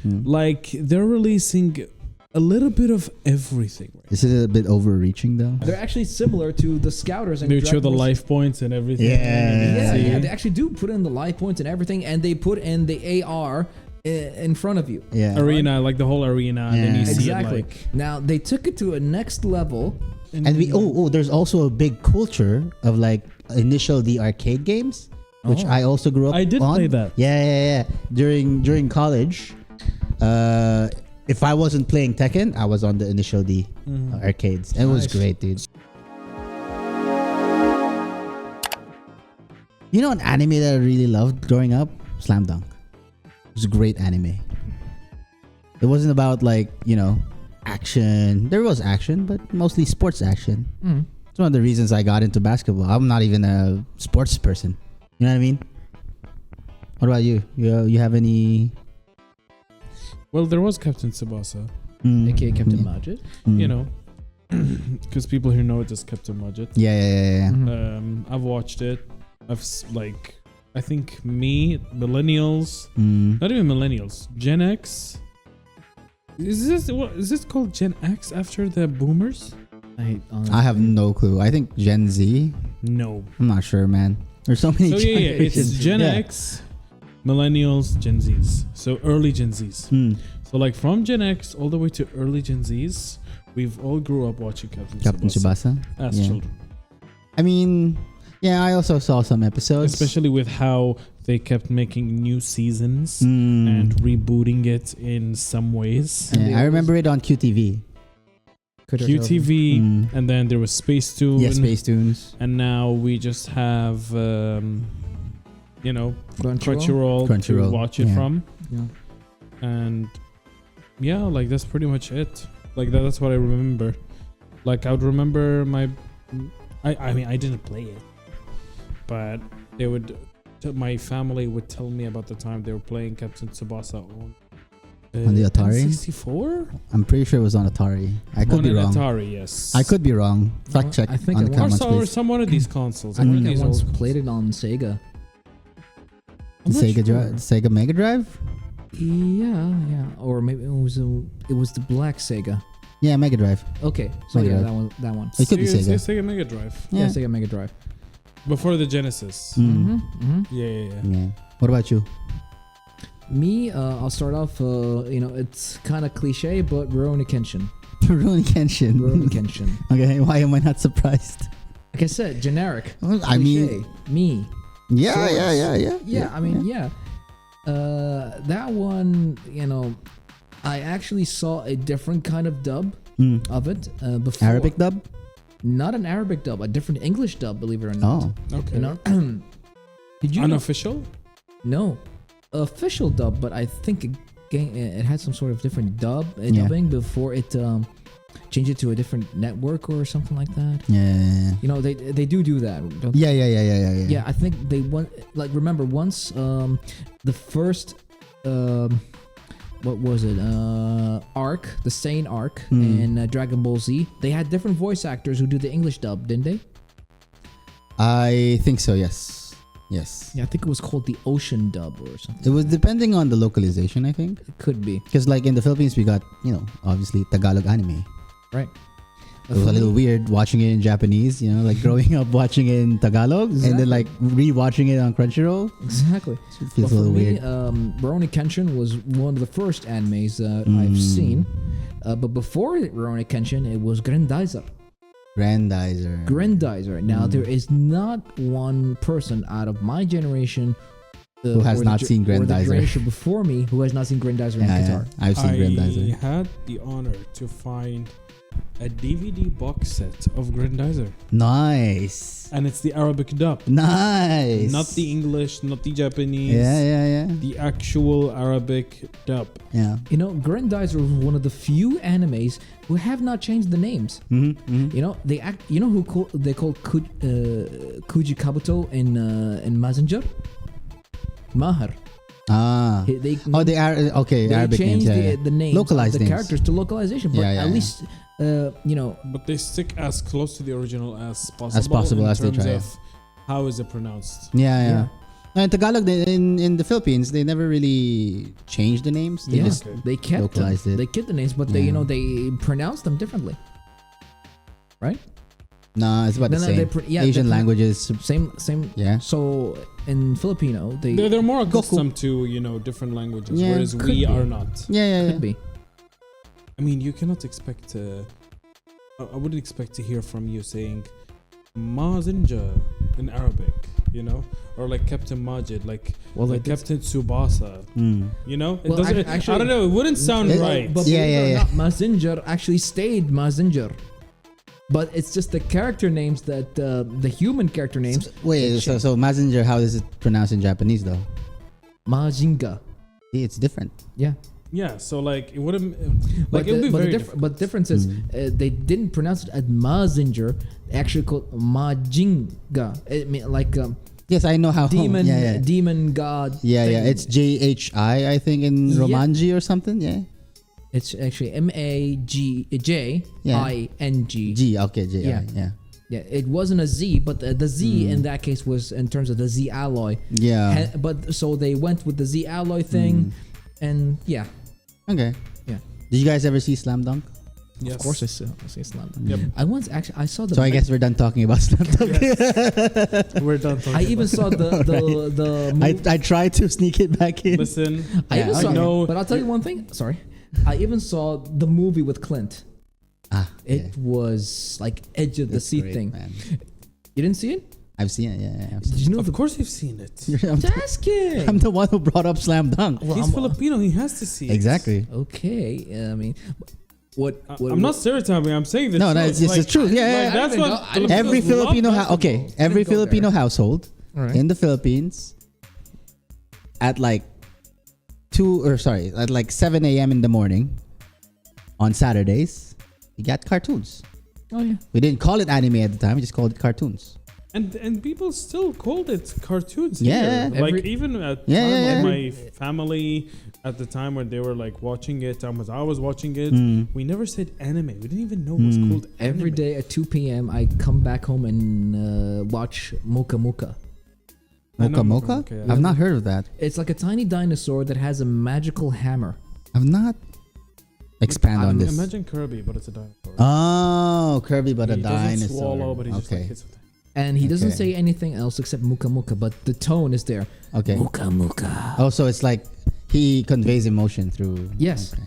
Like they're releasing a little bit of everything. Right? Is it a bit overreaching though? They're actually similar to the Scouters and They show the Dragon Ball life points and everything. Yeah, they actually do put in the life points and everything, and they put in the AR in front of you. Yeah. Arena, like the whole arena. And then you see it like, now they took it to a next level. And we there's also a big culture of like initial D arcade games, which I also grew up on. I did play that. Yeah. During college, if I wasn't playing Tekken, I was on the initial D arcades. It was great, dude. You know an anime that I really loved growing up? Slam Dunk. It was a great anime. It wasn't about like, action. There was action, but mostly sports action. It's one of the reasons I got into basketball. I'm not even a sports person. You know what I mean? What about you? You have any? Well, there was Captain Tsubasa. aka Captain Majid. You know, because people who know it as Captain Majid. Yeah. I've watched it. I think millennials, not even millennials, Gen X. Is this called Gen X after the boomers? I have no clue. I think Gen Z. No, I'm not sure, man. There's so many. It's Gen X, millennials, Gen Zs. So early Gen Zs. So like from Gen X all the way to early Gen Zs, we've all grew up watching Captain Tsubasa as children. I mean, yeah, I also saw some episodes, especially with how they kept making new seasons and rebooting it in some ways. Yeah, I remember it on QTV. QTV, and then there was Space Tune. Yeah, Space Tunes. And now we just have, Crunchyroll to watch it from. Yeah. And yeah, like that's pretty much it. Like that's what I remember. Like I would remember I mean I didn't play it, but they would. My family would tell me about the time they were playing Captain Tsubasa on the Atari 64. I'm pretty sure it was on Atari. I could be wrong. Atari, yes. I could be wrong. Fact check. I think on the comments, or some one of these consoles. I think I once played it on Sega. Sega Mega Drive. Yeah, or maybe it was the black Sega. Yeah, Mega Drive. Okay, so Mega Drive. that one. It could be Sega. Sega Mega Drive. Yeah, Sega Mega Drive. Before the Genesis. Yeah. What about you? Me, I'll start off. It's kind of cliche, but Rurouni Kenshin. Rurouni Kenshin. Okay, why am I not surprised? Like I said, generic. Well, I mean, me. Yeah. I mean, that one, I actually saw a different kind of dub of it before. Arabic dub? Not an Arabic dub, a different English dub, believe it or not. Oh, okay. Did you unofficial? No, official dub, but I think it had some sort of different dubbing before it changed it to a different network or something like that. Yeah. They do that. Don't Yeah. Yeah, I think they want remember once the first what was it? Arc, the Saiyan Arc, and Dragon Ball Z. They had different voice actors who do the English dub, didn't they? I think so. Yes. Yeah, I think it was called the Ocean dub or something. It was depending on the localization, I think. It could be. Because like in the Philippines, we got obviously Tagalog anime. Right. It was a little weird watching it in Japanese, like growing up watching it in Tagalog and then like re-watching it on Crunchyroll. Exactly. It feels a little weird. Rurouni Kenshin was one of the first animes that I've seen. But before Rurouni Kenshin, it was Grendizer. Now, there is not one person out of my generation who has not seen Grendizer. Or the generation before me who has not seen Grendizer in Qatar. Yeah. I've seen Grendizer. I had the honor to find a DVD box set of Grendizer. Nice. And it's the Arabic dub. Nice. Not the English, not the Japanese. Yeah. The actual Arabic dub. Yeah. Grendizer was one of the few animes who have not changed the names. They they call Kuji Kabuto in Messenger? Mahar. They Arabic changed names. the names localized of the names. characters to localization, but at least But they stick as close to the original as possible. As they try. Of how is it pronounced? Yeah. In Tagalog, in the Philippines, they never really changed the names. They just They kept localized it. They kept the names, but they they pronounced them differently. Right? No, it's about the same. Asian languages. Same. Yeah. So in Filipino, they're more accustomed to different languages, whereas we are not. Could be. I mean, you cannot expect to. I wouldn't expect to hear from you saying Mazinja in Arabic, or like Captain Majid, like Captain Tsubasa. It Well, doesn't. actually, I don't know. It wouldn't sound right. But Mazinger actually stayed Mazinger. But it's just the character names that the human character names. Wait, so Mazinger, how is it pronounced in Japanese though? Majinga. See, it's different. Yeah. Yeah, so like it wouldn't like it would be very different. But the difference is they didn't pronounce it as Mazinger. They actually called Majinga. I mean, like yes, I know how. Demon, demon god. Yeah, thing. It's JHI, I think, in Romanji or something. Yeah. It's actually MAGJING. G. Okay, J. Yeah. Yeah, it wasn't a Z, but the Z in that case was in terms of the Z alloy. Yeah. But so they went with the Z alloy thing, and yeah. Okay. Yeah. Did you guys ever see Slam Dunk? Yes. Of course I see Slam Dunk. Yep. I saw the. So I guess we're done talking about Slam Dunk. We're done talking. I even saw the I tried to sneak it back in. Listen, I even saw. know, But I'll tell you one thing. Sorry, I even saw the movie with Clint. It was like edge of the seat thing. Man. You didn't see it? I've seen it. Yeah. Did you know? Of course, you've seen it. I'm the one who brought up Slam Dunk. Well, he's Filipino. He has to see it. Exactly. Okay. I mean, what I'm not stereotyping. I'm saying the truth. No, it's just the truth. Yeah. That's what every Filipino every Filipino household in the Philippines at like 7 a.m. in the morning on Saturdays, you got cartoons. Oh yeah. We didn't call it anime at the time. We just called it cartoons. And people still called it cartoons. Yeah. Here. Like even at my family at the time when they were like watching it, as I was watching it, we never said anime. We didn't even know it was called anime. Every day at 2 p.m. I come back home and watch Mocha Mocha. Mocha? Yeah. I've not heard of that. It's like a tiny dinosaur that has a magical hammer. I've not. Expand on this. Imagine Kirby, but it's a dinosaur. Oh, Kirby, but a dinosaur. He doesn't swallow, but he just like hits with it. And he doesn't say anything else except Muka Muka, but the tone is there. Okay. Muka Muka. Oh, so it's like he conveys emotion through. Yes. Okay.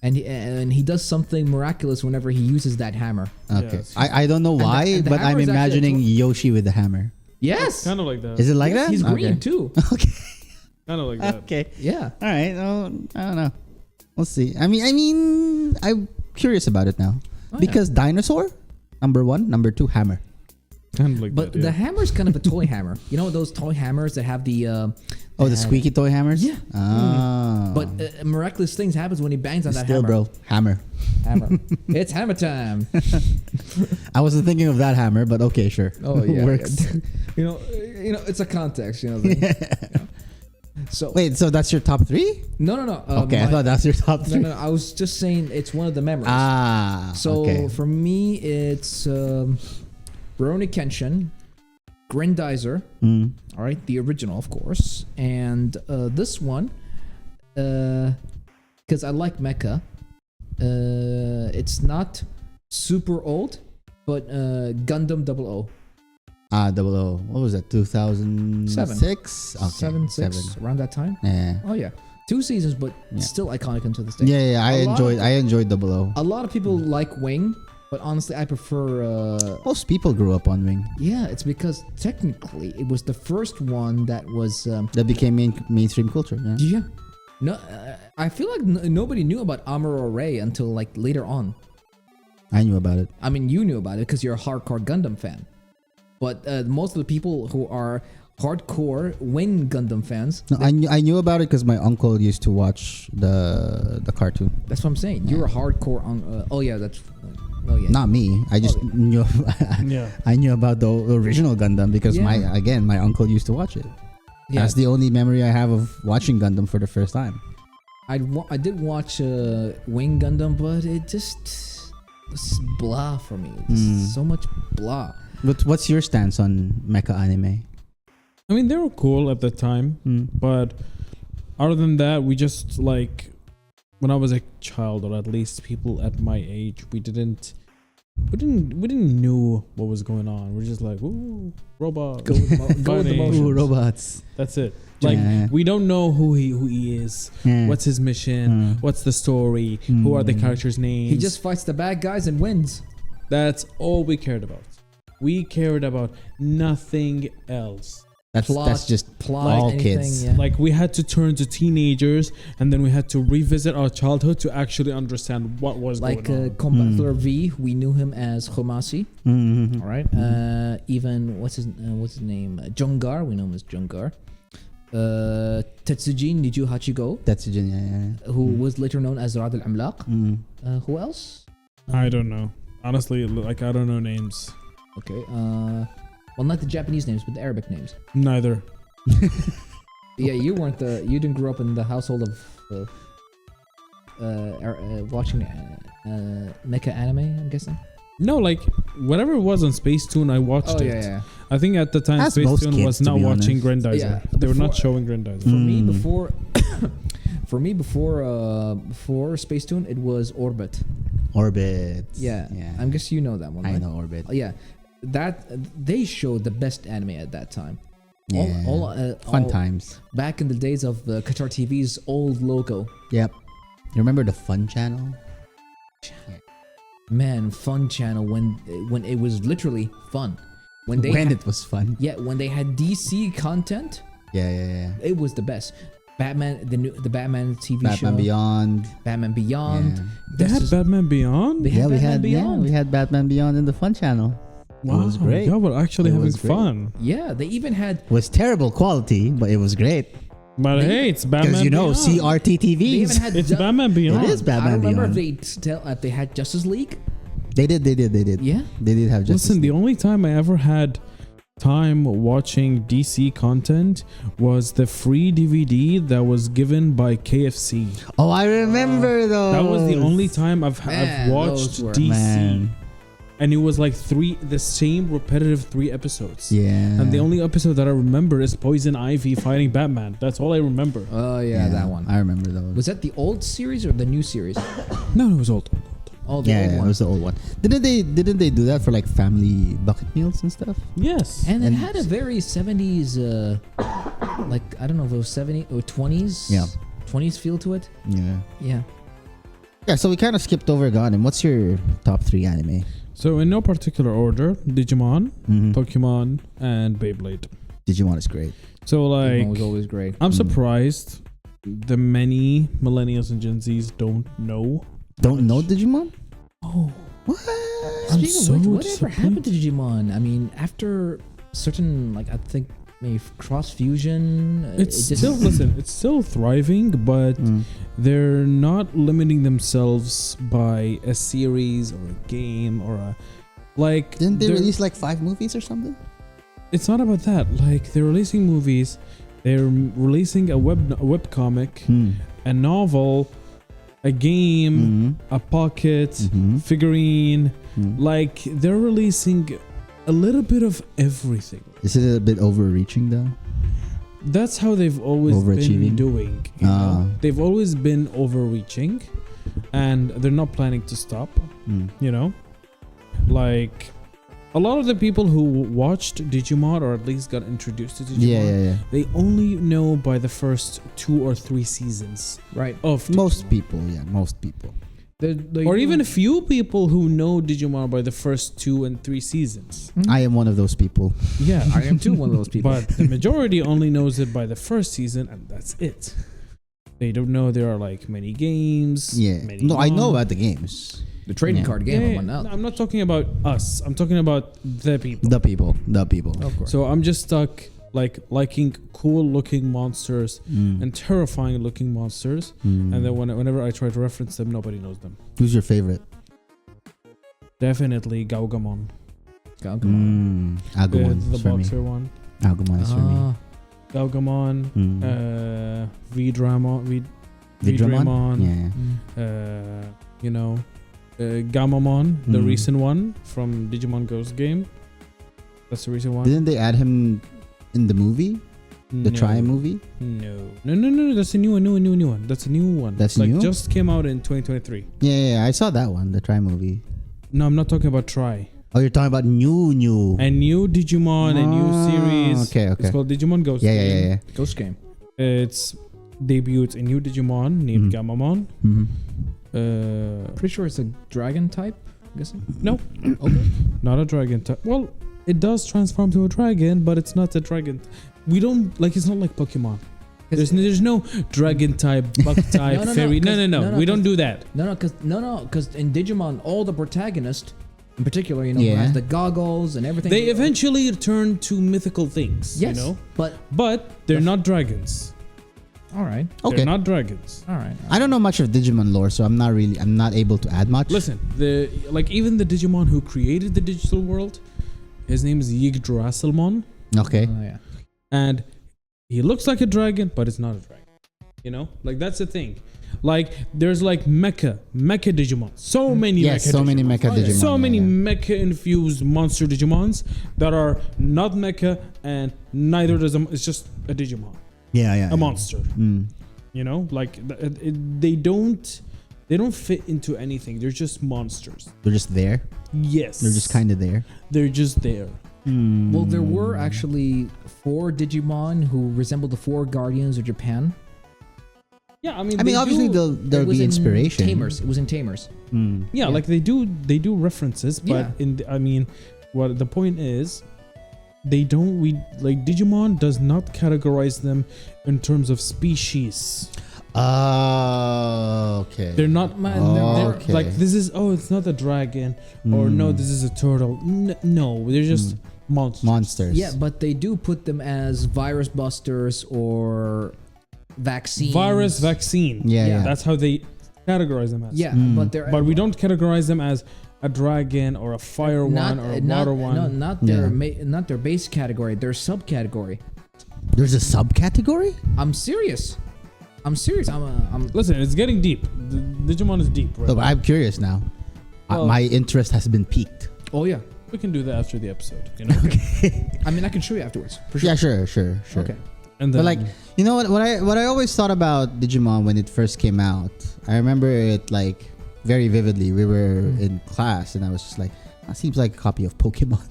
And he does something miraculous whenever he uses that hammer. Okay. Yes. I don't know why, the but I'm hammer is imagining Yoshi with the hammer. Yes. Kind of like that. Is it like that? He's green too. Okay. Kind of like that. Okay. Yeah. All right. Oh, I don't know. We'll see. I mean, I'm curious about it now because dinosaur, number 1, number 2, hammer. Kind of like but that. The hammer is kind of a toy hammer. You know those toy hammers that have the. The squeaky toy hammers. Yeah. Oh. But miraculous things happens when he bangs on that Still, hammer. bro, hammer. Hammer. It's hammer time. I wasn't thinking of that hammer, but okay, sure. Oh yeah. Works. You know, it's a context. You know. So wait, so that's your top 3? No. Okay, I thought that's your top 3. No. I was just saying it's one of the memories. So for me, it's Rurouni Kenshin, Grendizer. All right, the original, of course, and this one, because I like mecha. It's not super old, but Gundam 00. 00. What was that? 2006. Okay, 7, 6, around that time. Yeah. Oh yeah, 2 seasons, but still iconic until this day. Yeah. I enjoyed 00. A lot of people like Wing, but honestly, I prefer. Most people grew up on Wing. Yeah, it's because technically it was the first one that was that became mainstream culture. Yeah. Yeah. No, I feel like nobody knew about Amuro Ray until like later on. I knew about it. I mean, you knew about it because you're a hardcore Gundam fan. But most of the people who are hardcore Wing Gundam fans. No, I knew about it because my uncle used to watch the cartoon. That's what I'm saying. You're a hardcore. Oh yeah, that's. Oh yeah. Not me. I just knew. I knew about the original Gundam because my uncle used to watch it. Yeah. That's the only memory I have of watching Gundam for the first time. I did watch Wing Gundam, but it just was blah for me. So much blah. But what's your stance on mecha anime? I mean, they were cool at the time, but other than that, we just like when I was a child, or at least people at my age, we didn't know what was going on. We're just like, ooh, robots, Go with the motions. Ooh, robots. That's it. Like we don't know who he is. Yeah. What's his mission? What's the story? Who are the characters' names? He just fights the bad guys and wins. That's all we cared about. We cared about nothing else. That's just plot, all anything, kids. yeah. Like we had to turn to teenagers, and then we had to revisit our childhood to actually understand what was Like going on. Combator V, we knew him as Khomasi. Mm-hmm. All right. Even what's his name? Jongar, we know him as Jongar. Tetsujin Niju Hachigo, That's who was later known as Rad al-Amlaq. Who else? I don't know. Honestly, like I don't know names. Okay. Well, not the Japanese names, but the Arabic names. Neither. Yeah, you didn't grow up in the household of watching mecha anime, I'm guessing. No, like whatever it was on Space Tune, I watched it. Yeah. I think at the time As Space most Tune kids, was to not be watching honest. Grandizer. Yeah, They were not before- showing Grandizer. For me, before Space Tune, it was Orbit. Orbit. Yeah. Yeah. I guess you know that one. I right? know Orbit. Yeah, that they showed the best anime at that time. Yeah. Fun all- times. Back in the days of the Qatar TV's old logo. Yep. You remember the Fun Channel? Man, Fun Channel when it was literally fun. When it was fun. when they had DC content, Yeah. it was the best. Batman, the Batman TV show, Batman Beyond. Batman Beyond. Yeah. They This had is- Batman Beyond. They had Batman Beyond. we had Batman Beyond in the Fun Channel. Wow, It was great. y'all were actually It having was great. fun. Yeah, they even had. It was terrible quality, but it was great. But hey, it's Batman Because Beyond. CRT They even TVs. had. It's Batman Beyond. It is Batman I remember Beyond. if they had Justice League. They did. Yeah. They did have Justice Listen, the League. only time I ever had time watching DC content was the free DVD that was given by KFC. Oh, I remember those. That was the only time I've Man, watched those were- DC. Man. And it was like the same repetitive 3 episodes. Yeah. And the only episode that I remember is Poison Ivy fighting Batman. That's all I remember. Oh yeah, that one. I remember those. Was that the old series or the new series? No, it was old. Oh, the old It one. was the old one. Didn't they do that for like family bucket meals and stuff? Yes. And it And- had a very 70s, like, I don't know if it was 70s or 20s. Yeah. 20s feel to it. Yeah. Yeah. Yeah, so we kind of skipped over Gundam. What's your top 3 anime? So in no particular order, Digimon, Mhm. Pokemon, and Beyblade. Digimon is great. So Like, like, was always great. I'm Mm. surprised the many millennials and Gen Zs don't know. Don't know Digimon? Oh, What? I'm Speaking so of which, whatever happened to disappointed. Digimon? I mean, after certain, like, I think maybe cross fusion, it's still thriving, but Mm. they're not limiting themselves by a series or a game or a like. Didn't they they're- release like 5 movies or something? It's not about that. Like they're releasing movies, they're releasing a web comic, a novel, a game, a pocket, figurine. Like they're releasing a little bit of everything. Is it a bit overreaching though? That's how they've always been Overachieving? doing. You know? They've always been overreaching, and they're not planning to stop. You know, like a lot of the people who watched Digimon or at least got introduced to Digimon, Yeah. they only know by the first 2 or 3 seasons Right. of Most Digimon. people, most people. Or even a few people who know Digimon by the first 2 and 3 seasons. I am one of those people. Yeah, I am too one of those people. but the majority only knows it by the first season, and that's it. They don't know there are like many games. Yeah. many No, I know manga. about the games. the trading Yeah. card game Yeah, and whatnot. I'm not talking about us. I'm talking about the people. The people. Of course. So I'm just stuck like liking cool looking monsters and terrifying looking monsters. And then whenever I try to reference them, nobody knows them. Who's your favorite? Definitely Gaugamon. Agumon The is for me. boxer one. Agumon is for me. Gaugamon. Vidramon? Vidramon. Yeah. You know, Gamamon, the Mm. recent one from Digimon Ghost game. That's the recent one. Didn't they add him in the movie, the Try movie? No. That's a new one. That's a new one. That's like new? just came out in 2023. Yeah, I saw that one, the Try movie. No, I'm not talking about Try. Oh, you're talking about new. A new Digimon, a new series. Okay. It's called Digimon Ghost Game. Yeah. Ghost game. It's debuted a new Digimon named Gamamon. Pretty sure it's a dragon type. I'm guessing. No. Okay. Not a dragon type. Well, it does transform to a dragon, but it's not a dragon. We don't like. It's not like Pokemon. There's no dragon type, bug type, fairy. No. We don't do that. No, because in Digimon, all the protagonists, in particular, who has the goggles and everything. They eventually turn to mythical things. Yes, but they're not dragons. All right. Okay. They're not dragons. All right. I don't know much of Digimon lore, so I'm not able to add much. Listen, even the Digimon who created the digital world, his name is Yggdrasilmon. Okay. Yeah. And he looks like a dragon, but it's not a dragon. That's the thing. Like there's like mecha Digimon. So many many mecha Digimon. So many mecha infused monster Digimons that are not mecha and neither does them. It's just a Digimon. Yeah. A monster. Mm. They don't fit into anything. They're just monsters. They're just there. Yes. They're just kind of there. They're just there. Well, there were actually 4 Digimon who resembled the 4 Guardians of Japan. Yeah, I mean, obviously there'll be inspiration. Tamers. It was in Tamers. Yeah, like they do references, but what the point is, Digimon does not categorize them in terms of species. Oh, okay. They're not okay. like this is it's not a dragon or no, this is a turtle. No, they're just monsters. Yeah, but they do put them as virus busters or vaccine. Yeah. That's how they categorize them as. Yeah, but we don't categorize them as a dragon or a fire one or a water one. No, not their base category. Their subcategory. There's a subcategory? I'm serious. Listen, it's getting deep. Digimon is deep, right? Oh, I'm curious now. My interest has been piqued. Oh yeah, we can do that after the episode. Okay. I mean, I can show you afterwards. For sure. Yeah, sure. Okay. And then, but what I always thought about Digimon when it first came out, I remember it like very vividly. We were in class and I was just like, that seems like a copy of Pokemon.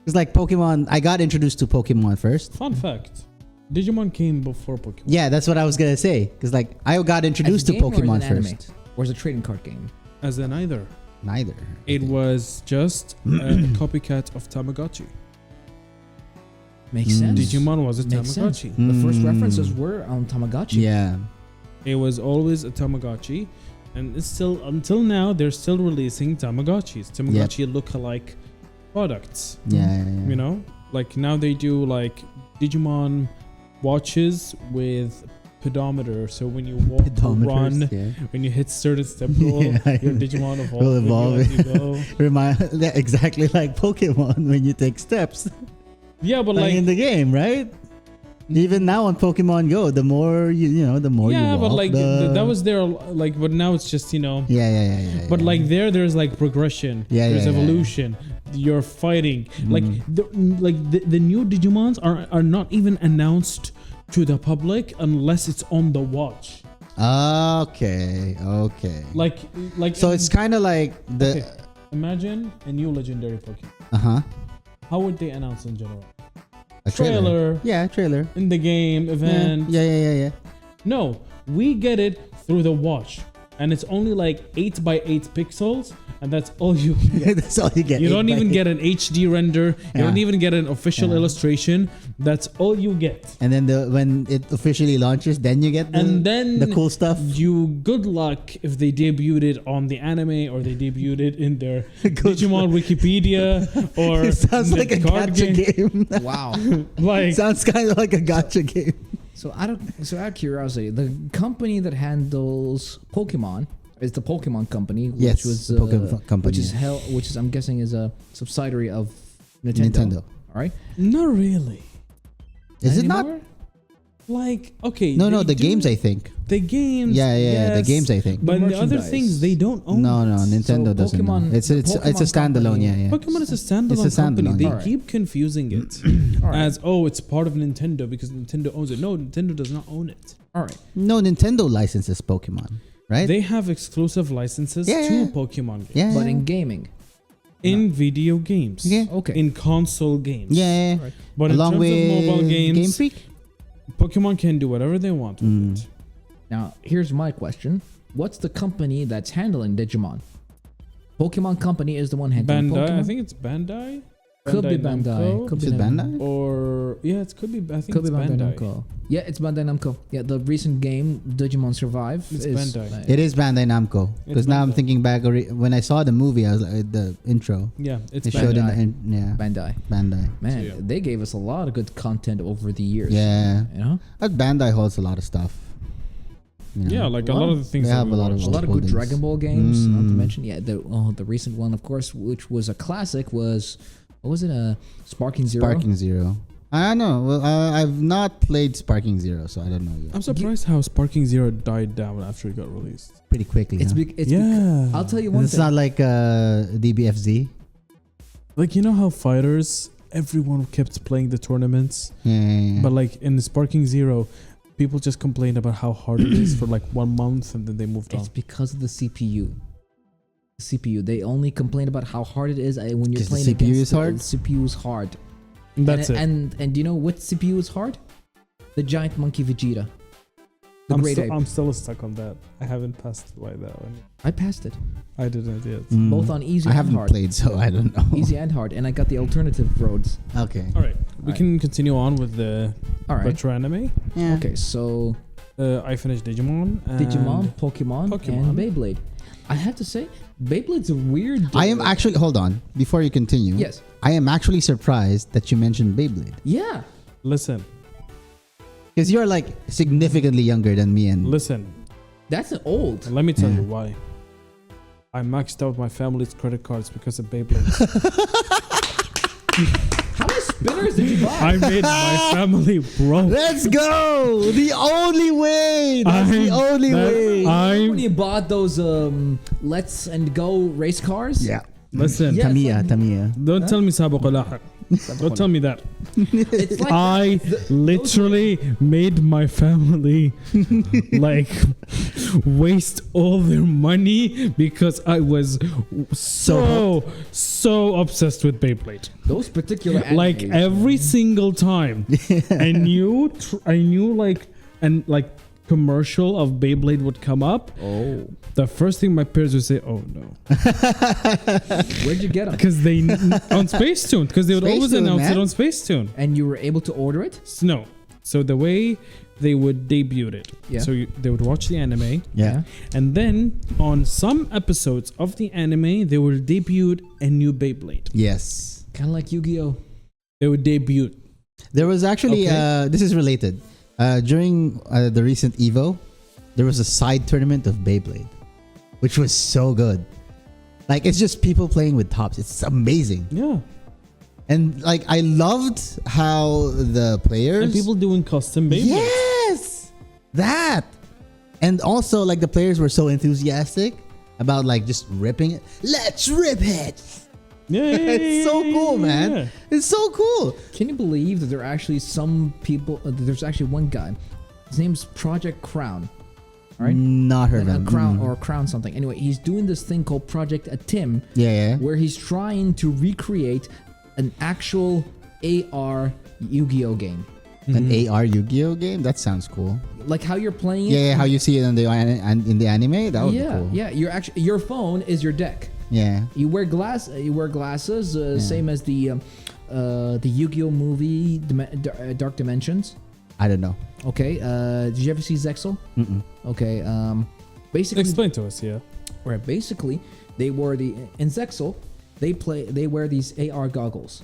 It's like Pokemon. I got introduced to Pokemon first. Fun fact. Digimon came before Pokemon. Yeah, that's what I was gonna say. Because I got introduced to Pokemon first. Or is it a trading card game? As in either. Neither. It was just a copycat of Tamagotchi. Makes sense. Digimon was a Makes sense. Tamagotchi. The first references were on Tamagotchi. Yeah. It was always a Tamagotchi, and it's still until now they're still releasing Tamagotchis. Tamagotchi look-alike products. Yeah. Like now they do like Digimon watches with pedometer, so when you walk or run, when you hit certain step goal, your Digimon will evolve. As you go. Exactly like Pokemon when you take steps. Yeah, but like in the game, right? Even now on Pokemon Go, the more the more you walk. But like that was there, like, but now it's just Yeah. But like there's like progression. There's evolution. You're fighting. Like the new Digimons are not even announced to the public unless it's on the watch. Okay. Like so it's kind of like the. Okay. Imagine a new legendary Pokemon. How would they announce in general? A trailer. Yeah, a trailer. In the game event. Yeah. No, we get it through the watch. And it's only like 8x8 pixels, and that's all you get. That's all you get. You don't even get an HD render. You don't even get an official illustration. That's all you get. And then when it officially launches, then you get the cool stuff. Good luck if they debuted it on the anime or they debuted it in their Digimon Wikipedia or it sounds like a gacha game. Wow. Like sounds kind of like a gacha game. So out of curiosity, the company that handles Pokemon is the Pokemon Company, which was the Pokemon Company, which is I'm guessing is a subsidiary of Nintendo. All right. Not really. Is it not? Like, okay. No, they the do- games, I think. The games. Yeah, the yes, games, I think. But The the other merchandise. things, they don't own. No, it. Nintendo doesn't. Pokemon- Know. It's a Pokemon standalone. company- Yeah. Pokemon is a standalone It's a company. standalone. They Alright. keep confusing it All right. as, oh, it's part of Nintendo because Nintendo owns it. No, Nintendo does not own it. All right. No, Nintendo licenses Pokemon, right? They have exclusive licenses Yeah, to yeah. Pokemon games. yeah. But in gaming. In video games. Yeah. Okay. In console games. yeah. Right. But Along in with terms of mobile games, Game Freak. Pokemon can do whatever they want with Mm. it. Now, here's my question. What's the company that's handling Digimon? Pokemon Company is the one handling Bandai, Pokemon. I think it's Bandai. Could be Namco. Bandai. Could Is be it Bandai? Or it could be. I think Could it's be Bandai Bandai. Namco. Yeah, it's Bandai Namco. Yeah, the recent game Digimon Survive It's is Bandai. It is Bandai Namco. Because now I'm Bandai. thinking back when I saw the movie, I was like the intro. Yeah, it's They showed Bandai. it. Yeah, Bandai. Bandai. Man, So, yeah. they gave us a lot of good content over the years. Yeah, You know? but Bandai holds a lot of stuff. You know. Yeah, like a lot of the things. They that have we a lot of watched. A lot of Holdings. good Dragon Ball games, not to Mm. mention. Yeah, the recent one, of course, which was a classic, was what was it? Sparking Zero. Sparking Zero. I don't know. Well, I've not played Sparking Zero, so I don't know yet. I'm surprised how Sparking Zero died down after it got released. Pretty quickly. It's huh? Yeah. I'll tell you one It's thing. not like DBFZ. Like, you know how fighters, everyone kept playing the tournaments, Yeah. but like in the Sparking Zero, people just complained about how hard it is for like 1 month and then they moved on. It's because of the CPU. CPU. They only complain about how hard it is when you're 'Cause the playing CPU against is hard? The CPU is hard. That's it. And do you know what CPU is hard? The giant monkey Vegeta. The great ape. I'm still stuck on that. I haven't passed by that one. I passed it. I didn't yet. Mm. Both on easy I and haven't hard. played, so I don't know. Easy and hard. And I got the alternative roads. Okay. All right, we Alright. can continue on with the All right. retro anime. Yeah. Okay, so I finished Digimon. And Digimon, Pokemon, Pokemon. and Beyblade. I have to say, Beyblade's a weird. I am actually. Hold on. Before you continue. Yes. I am actually surprised that you mentioned Beyblade. Yeah. Listen, Because you're like significantly younger than me and listen. That's an old. Let me tell Yeah. you why. I maxed out my family's credit cards because of Beyblade. How many spinners did you buy? I made my family broke. Let's go! The only way! That's the only way! When you bought those Let's and Go race cars? Yeah. Listen, Yeah. Tamiya. don't tell me سابق ولاحق. Don't tell me that. It's like I literally made my family like waste all their money because I was so obsessed with Beyblade. those particular Like animes, every man. single time I knew like commercial of Beyblade would come up, Oh, the first thing my parents would say, "Oh no," where'd you get them? because they on Spacetoon, because they would always Spacetoon, announce it man. on Spacetoon. And you were able to order it? No, so the way they would debut it, Yeah. so they would watch the anime, Yeah. and then on some episodes of the anime, they would debut a new Beyblade. Yes. Kind of like Yu-Gi-Oh. They would debut. There was actually, Okay. this is related. During the recent Evo, there was a side tournament of Beyblade, which was so good. Like, it's just people playing with tops. It's amazing. Yeah, And, like, I loved how the players. and people doing custom Beyblades. Yes! That! And also, like, the players were so enthusiastic about, like, just ripping it. Let's rip it! Yeah, It's so cool, man. yeah. It's so cool. Can you believe that there are actually some people? There's actually one guy. His name's Project Crown. All right, Not heard of him. Crown or Crown something. Anyway, he's doing this thing called Project Atim, Yeah. where he's trying to recreate an actual AR Yu-Gi-Oh game, An AR Yu-Gi-Oh game? That sounds cool. like how you're playing it. Yeah, how you see it in the anime? That would be cool. Yeah. You're actually your phone is your deck. Yeah. You wear glasses, Yeah. same as the Yu-Gi-Oh movie Dark Dimensions. I don't know. Okay, did you ever see Zexal? Mm-mm. Okay, basically, Explain to us, yeah. right, basically, they wore in Zexal, they wear these AR goggles.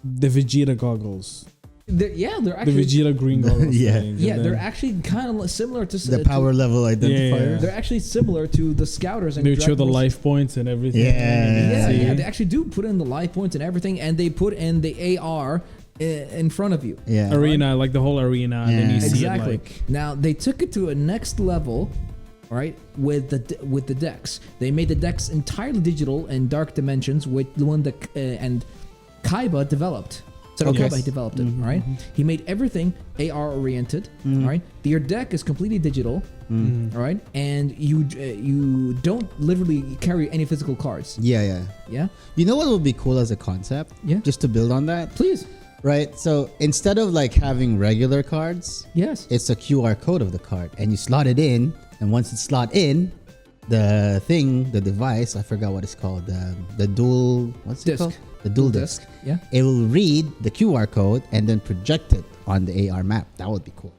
The Vegeta goggles. They're The actually Vegeta green goggles. Yeah. thing, and yeah, they're then actually kind of similar to The power level identifier. Yeah. They're actually similar to the Scouters and they would show the Dragon Ball- life points and everything. Yeah. and you can Yeah, see- yeah, they actually do put in the life points and everything, and they put in the AR in front of you. Yeah. Arena, like the whole arena, and then you Yeah. see Exactly. it like Now they took it to a next level, right? With the decks, they made the decks entirely digital in Dark Dimensions, with the one that and Kaiba developed. So Okay. Kaiba developed it, Mhm, right? mhm. He made everything AR oriented, right? Your deck is completely digital, Mhm. all right? And you don't literally carry any physical cards. Yeah. Yeah, You know what would be cool as a concept? Yeah. Just to build on that, please. right? So instead of like having regular cards, Yes. it's a QR code of the card, and you slot it in, and once it's slot in, the device, I forgot what it's called, the dual, what's it Disc. called? The dual disc. Yeah. It will read the QR code and then project it on the AR map. That would be cool,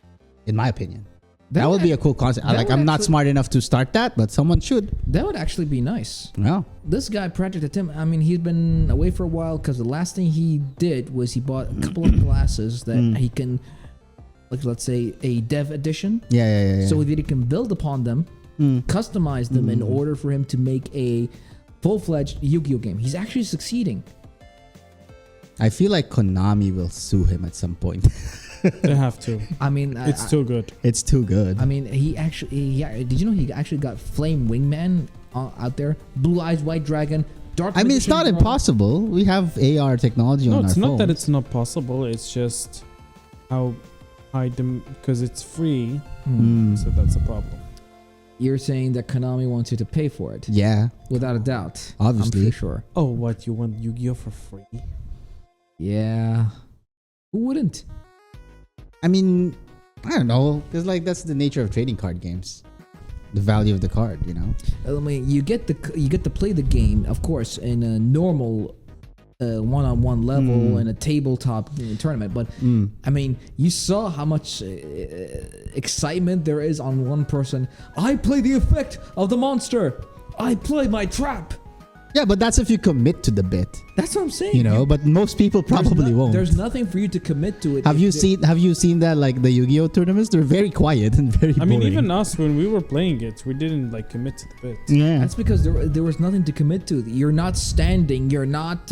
in my opinion. That would be a cool concept. that Like, would I'm not actually- smart enough to start that, but someone should. That would actually be nice. No. This guy, Project Tim, I mean, he's been away for a while because the last thing he did was he bought a couple of glasses that he can, like, let's say a dev edition, Yeah. so that he can build upon them, customize them in order for him to make a full-fledged Yu-Gi-Oh game. He's actually succeeding. I feel like Konami will sue him at some point. They have to. I mean, It's too good. It's too good. I mean, did you know he actually got Flame Wingman out there? Blue Eyes White Dragon, Dark. I mean, it's Magician not Girl. impossible. We have AR technology No, on our it's not phones. that it's not possible. It's just how high because it's free. So that's a problem. You're saying that Konami wants you to pay for it, Yeah, without a doubt. Obviously. I'm for sure. Oh, what, you want Yu-Gi-Oh for free? Yeah. Who wouldn't? I mean, I don't know, because like that's the nature of trading card games. The value of the card, you know. I mean, you get to play the game, of course, in a normal one-on-one level in a tabletop tournament. But I mean, you saw how much excitement there is on one person. I play the effect of the monster. I play my trap. Yeah, but that's if you commit to the bit, That's what I'm saying. you know. But most people probably won't. There's nothing for you to commit to it. Have you seen that, like the Yu-Gi-Oh tournaments? They're very quiet and very I boring. mean, even us, when we were playing it, we didn't like commit to the bit. Yeah. That's because there was nothing to commit to. You're not standing. You're not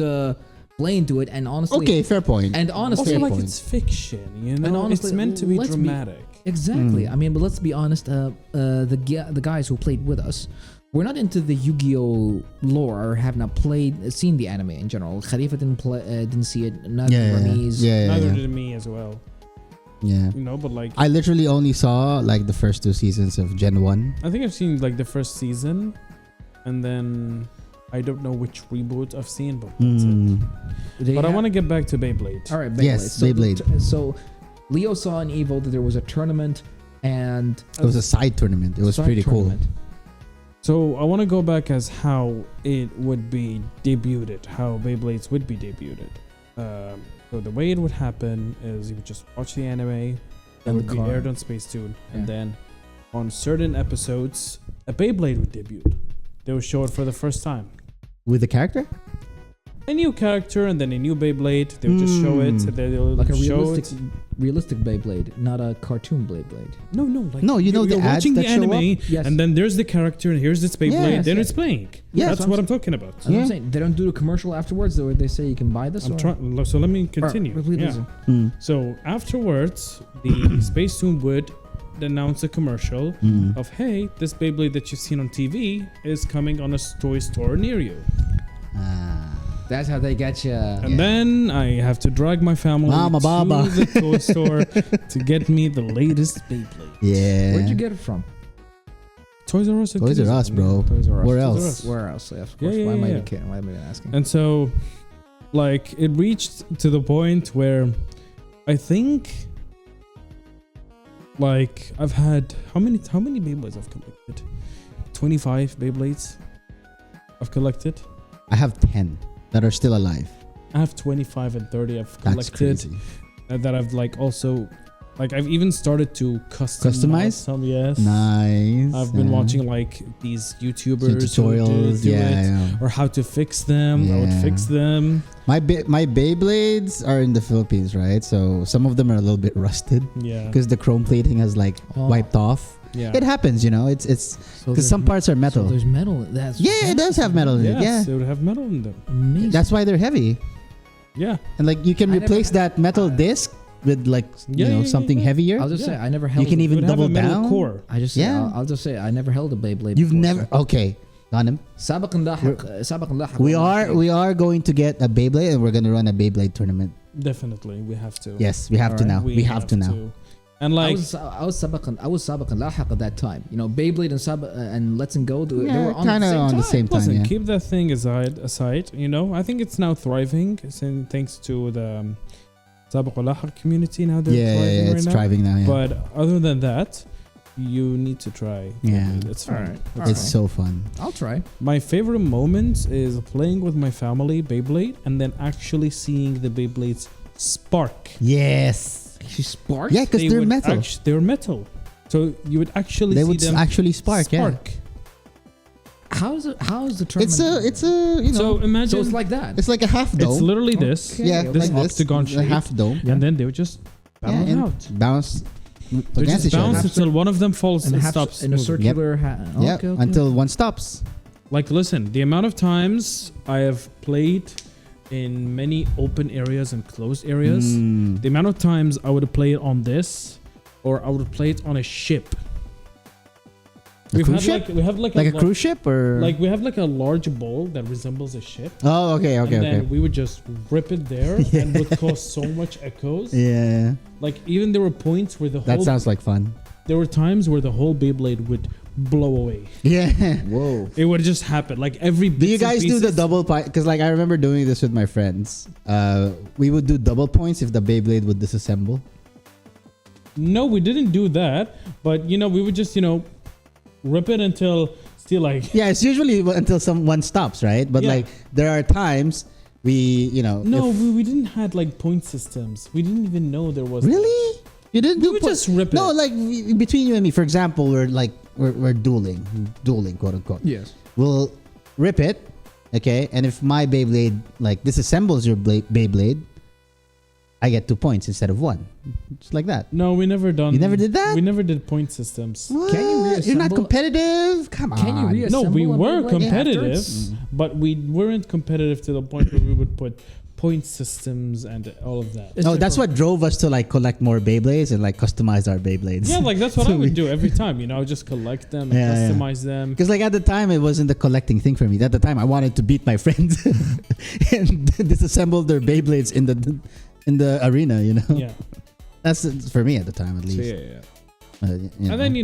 playing to it. And honestly, Okay, fair point. And honestly, Also, Fair like point. it's fiction, you know. And honestly, it's meant to be let's be- dramatic. exactly. I mean, but let's be honest. The guys who played with us, we're not into the Yu-Gi-Oh lore or have not seen the anime in general. Khalifa didn't see it. Not Ramiz. Neither yeah. did me as well, Yeah. you know. But like, I literally only saw like the first 2 seasons of Gen 1. I think I've seen like the first season, and then I don't know which reboot I've seen, but that's it. But I want to get back to Beyblade. All right, Beyblade. Yes, Beyblade. So Leo saw in Evo that there was a tournament, and It was a side tournament. It was side pretty tournament. So I want to go back as how it would be debuted, how Beyblades would be debuted. So the way it would happen is you would just watch the anime, And it would the be card. aired on Spacetoon, Yeah. and then on certain episodes, a Beyblade would debut. They would show it for the first time. With the character? A new character and then a new Beyblade. They would just show it. They'll Like a show realistic Beyblade, not a cartoon Beyblade. No, like No, you know the you're ads watching that the show anime, up? Yes. and then there's the character, and here's its Beyblade. Yes, then yes. it's playing. Yeah, That's what I'm talking about. That's what I'm saying. They don't do the commercial afterwards, or they say you can buy this. I'm or? trying. So let me continue. Please Yeah. listen. So afterwards, the Spacetoon would announce a commercial of, hey, this Beyblade that you've seen on TV is coming on a toy store near you. That's how they get you. And then I have to drag my family Mama, Baba. to the toy store to get me the latest Beyblade. Yeah. Where'd you get it from? Toys R Us. Toys R Us, bro. Toys R Us. Where Toys R else? Us. Where else? Yeah, of course. Yeah, Why am I yeah. even kidding? Why am I even asking? And so, like, it reached to the point where I think, like, I've had how many Beyblades I've collected? 25 Beyblades I've collected. I have 10 that are still alive. I have 25 and 30 I've That's collected. crazy. That I've like also, like, I've even started to customize some. Yes. Nice. I've been Yeah. watching like these YouTubers Some who tutorials. do Yeah, it, yeah. or how to fix them. I would Yeah. fix them. My Beyblades are in the Philippines, right? So some of them are a little bit rusted Yeah. because the chrome plating has like wiped off. Yeah. It happens, you know. It's So because there's some parts are So metal. there's metal. That's Yeah, it does have metal in it. Yes, Yeah, they would have metal in them. amazing. that's why they're heavy. Yeah. And like you can I never replace had- that metal disc with like Yeah, something yeah. heavier. I'll just say Yeah. I never held. You can a- even It would have double a metal down. core. I just Yeah. I'll just say I never held a Beyblade. You've before, never so. okay. Ghanem. سابق لاحق سابق لاحق. We are going to get a Beyblade and we're gonna run a Beyblade tournament. Definitely, we have to. Yes, we have to Alright. now. We have to now. And I like, was سابق لاحق at that time. You know, Beyblade and Let's and Go. They were on kind the of same on the time. same time. listen, Yeah. keep that thing aside. You know, I think it's now thriving thanks to the Sabiq al community. Now they're Yeah, thriving right it's now. thriving now. Yeah. But other than that, you need to try. Yeah. It's fun. Alright, It's alright. It's so fun. I'll try. My favorite moment is playing with my family Beyblade and then actually seeing the Beyblades spark. Yes. She sparked. Yeah, because they're metal. They're metal. So you would actually They see would them actually spark. Yeah. How's the tournament? It's a you know. So imagine So it's like that. it's like a half dome. it's literally this. Okay. yeah, okay. This like this. octagon A shape. half dome. And then they would just Yeah, battle and out. bounce They against just each other. bounce until one of them falls and and half stops. in a moving. circular. Yeah, Okay. until one stops. Like, listen, the amount of times I have played in many open areas and closed areas, Mm. the amount of times I would play it on this, or I would play it on a ship. A cruise ship? we have like Like a cruise ship or like we have like a large ball that resembles a ship. Oh, okay, and then okay. we would just rip it there Yeah. and would cause so much echoes. Yeah, Like, even there were points where that sounds like fun. there were times where the whole Beyblade would blow away. Yeah. Whoa. It would just happen. Like, every Do you bits and guys do the pieces- double point? Because like I remember doing this with my friends. We would do double points if the Beyblade would disassemble. No, we didn't do that. But you know, we would just rip it until still like. Yeah, it's usually until someone stops, right? But Yeah. like there are times No, if- we didn't had like point systems. We didn't even know there was. really. You didn't We do would point- just rip No, it. like between you and me, for example, we're dueling, quote unquote. Yes. We'll rip it, okay, and if my Beyblade like disassembles your Beyblade, I get 2 points instead of 1, just like that. No, we never done. You never did that? We never did point systems. What? Can you You're not reassemble- competitive? Come on. Can you reassemble? No, we a were Beyblade competitive, afterwards? but we weren't competitive to the point where we would put point systems and all of that. It's No, that's different. what drove us to like collect more Beyblades and like customize our Beyblades. Yeah, like that's what So I would we- do every time. I would just collect them and Yeah, yeah. customize them. Because like at the time it wasn't the collecting thing for me. At the time I wanted to beat my friends and disassemble their Beyblades in the arena. Yeah. That's for me at the time at So, least. yeah. You know. And then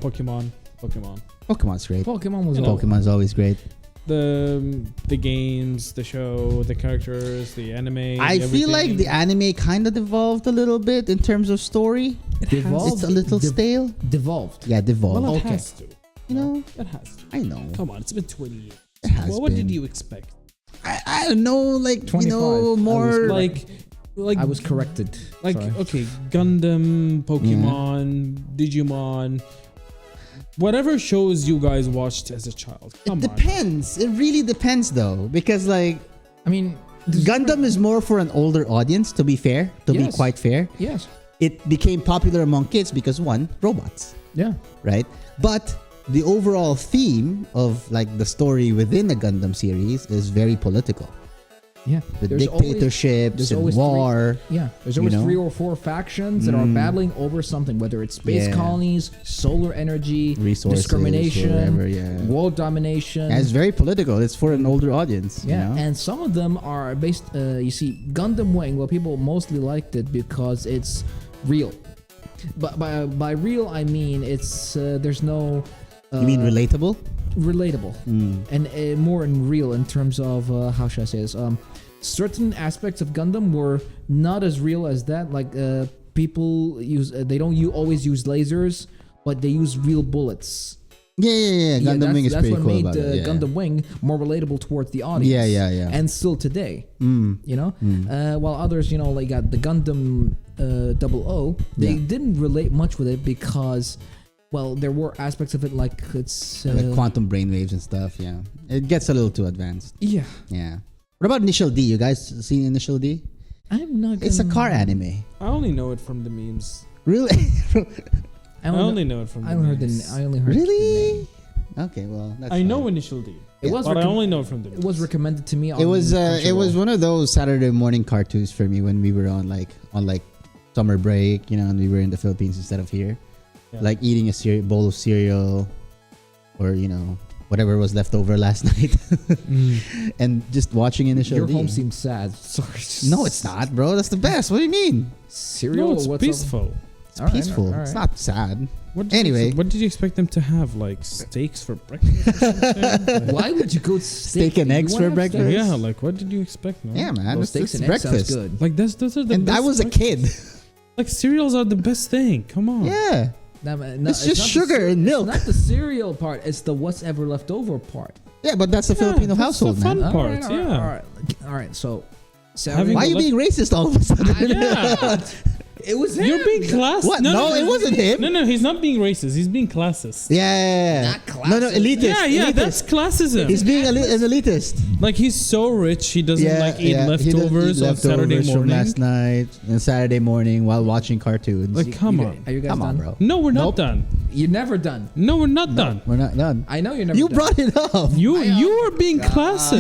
Pokemon. Pokemon's great. Pokemon was You know, all. Pokemon's always great. The games, the show, the characters, the anime. I feel like the anime kind of devolved a little bit in terms of story. Devolved? It's a little stale. Devolved. Yeah, devolved. Well, it Okay. has to. You know, It has to. I know. Come on, it's been 20 years. It has What did been. you expect? I don't know, like 25. more Like I was corrected. Like, Sorry. okay, Gundam, Pokemon, Digimon, whatever shows you guys watched as a child. It Come on. depends. It really depends though, because like I mean, Gundam is more for an older audience. To be fair, to be Yes. quite fair, Yes. it became popular among kids because one, robots, Yeah. right? But the overall theme of like the story within the Gundam series is very political. Yeah. The There's dictatorships there's and always war. Yeah, there's always You know? 3 or 4 factions that are battling over something, whether it's space Yeah. colonies, solar energy, Resources, discrimination, whatever, yeah. world domination. And it's very political. It's for an older audience. Yeah, you know? and some of them are based. You see, Gundam Wing. Well, people mostly liked it because it's real. But by real, I mean it's there's no. You mean relatable? Relatable Mm. and Hmm. more in real in terms of how should I say this? Certain aspects of Gundam were not as real as that. Like people use, they don't always use lasers, but they use real bullets. Yeah. Gundam Wing is that's pretty what cool made about it. Yeah. Gundam Wing more relatable towards the audience. Yeah. And still today, Mm. you know, while others, like got the Gundam 00, they Yeah. didn't relate much with it because, well, there were aspects of it like it's Like quantum brainwaves and stuff. Yeah, it gets a little too advanced. yeah. Yeah. What about Initial D? You guys seen Initial D? I'm not. It's a gonna- car anime. I only know it from the memes. Really? I only know it from the I only heard memes. the. I only heard. Really? Okay, well, that's I know fine. Initial D. It was But I recomm- only know from the It was recommended to me. On It was Crunchyroll. one of those Saturday morning cartoons for me when we were on summer break, and we were in the Philippines instead of here. Yeah. Like eating a bowl of cereal, or whatever was left over last night, and just watching Initial Your D. home seems sad. Sorry. No, it's not, bro. That's the best. What do you mean? Cereal. No, it's what's up? peaceful. It's All right, peaceful. all right. It's not sad. Anyway, what did you expect them to have? Like steaks for breakfast? Or something? Like, Why would you go Steak and You eggs wanna for have breakfast? steak? yeah, like what did you expect, man? Yeah, man. Well, It's steaks and eggs breakfast. sounds good. Like those are the And best I was a breakfast- kid. Like cereals are the best thing. Come on. Yeah. No, It's just not sugar and milk. It's not the cereal part. It's the what's ever left over part. Yeah, but that's the Yeah, Filipino that's household, the fun man. part. all right, yeah. all right. So, Having Why are you being racist all of a sudden? Yeah. it was him. You're being classist. What? No, it wasn't him. No, he's not being racist. He's being classist. Yeah. Not No, classist. elitist. Yeah, elitist. that's classism. He's being an elitist. Like he's so rich, he doesn't like eat He doesn't eat leftovers on Saturday leftovers from morning. last night and Saturday morning while watching cartoons. Like, come on. Are you guys Come on, done? bro. No, we're not Nope. done. You're never done. No, we're not done. We're not done. I know you're never You done. brought it up. You are being classist.